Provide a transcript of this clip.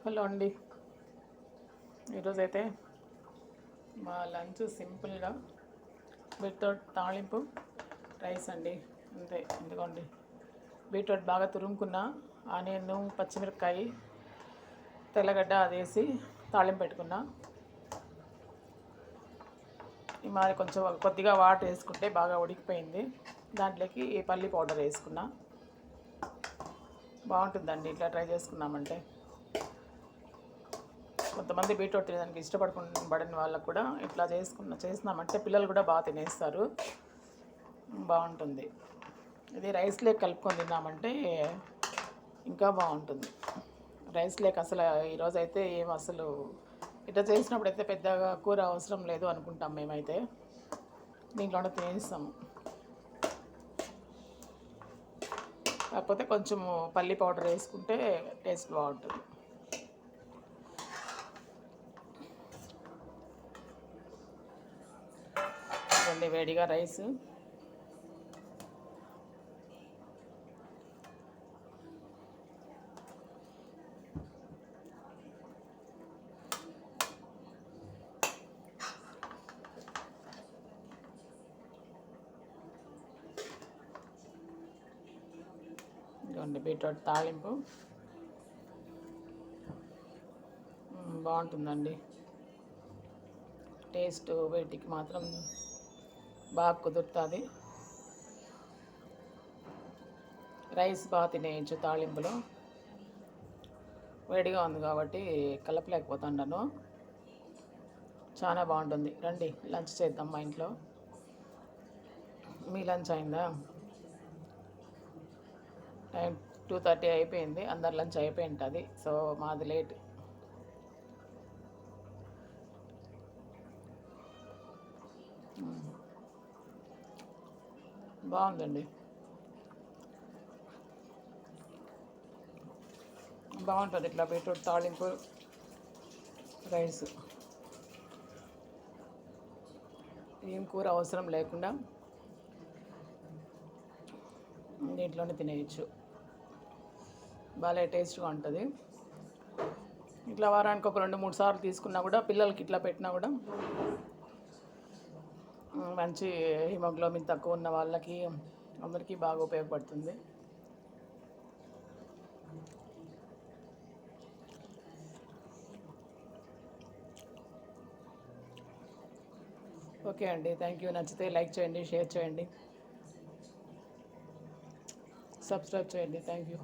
Hello అండి. ఈరోజైతే మా లంచ్ సింపుల్గా బీట్రూట్ తాళింపు రైస్ అండి. అంతే. ఎందుకండి బీట్రూట్ బాగా తురుముకున్న ఆనియన్, పచ్చిమిరపకాయ, తెల్లగడ్డ అదేసి తాళింపు పెట్టుకున్నా. ఈ మరి కొంచెం కొద్దిగా వాటర్ వేసుకుంటే బాగా ఉడికిపోయింది. దాంట్లోకి పల్లి పౌడర్ వేసుకున్నా. బాగుంటుందండి ఇట్లా ట్రై చేసుకున్నామంటే. కొంతమంది బీట్రూట్ తినడానికి ఇష్టపడని వాళ్ళకు కూడా ఇట్లా చేసినామంటే పిల్లలు కూడా బాగా తినేస్తారు. బాగుంటుంది. ఇది రైస్ లేక్ కలుపుకొని తిన్నామంటే ఇంకా బాగుంటుంది. రైస్ లేక్ అసలు ఈరోజైతే అసలు ఇట్లా చేసినప్పుడు అయితే పెద్దగా కూర అవసరం లేదు అనుకుంటాం మేమైతే. దీంట్లోనే తినేస్తాము. కాకపోతే కొంచెము పల్లి పౌడర్ వేసుకుంటే టేస్ట్ బాగుంటుంది. వేడిగా రైస్ ఇదిగోండి బీట్రూట్ తాళింపు బాగుంటుందండి. టేస్ట్ వేటికి మాత్రం బాగా కుదురుతుంది. రైస్ బాగా తినేయచ్చు తాళింపులో. వేడిగా ఉంది కాబట్టి కలపలేకపోతున్నాను. చాలా బాగుంటుంది. రండి లంచ్ చేద్దాం మా ఇంట్లో. మీ లంచ్ అయిందా? టైం 2:30 అయిపోయింది. అందరు లంచ్ అయిపోయి ఉంటుంది. సో మాది లేట్. బాగుందండి. బాగుంటుంది ఇట్లా బీట్రూట్ తాళింపు రైస్. ఏం కూర అవసరం లేకుండా దీంట్లోనే తినేయచ్చు. బాగా టేస్ట్గా ఉంటుంది. ఇట్లా వారానికి ఒక 2-3 సార్లు తీసుకున్నా కూడా పిల్లలకి ఇట్లా పెట్టినా కూడా మంచి హిమోగ్లోబిన్ తక్కువ ఉన్న వాళ్ళకి అందరికీ బాగా ఉపయోగపడుతుంది. ఓకే అండి. Thank you. నచ్చితే లైక్ చేయండి, షేర్ చేయండి, సబ్స్క్రైబ్ చేయండి. Thank you.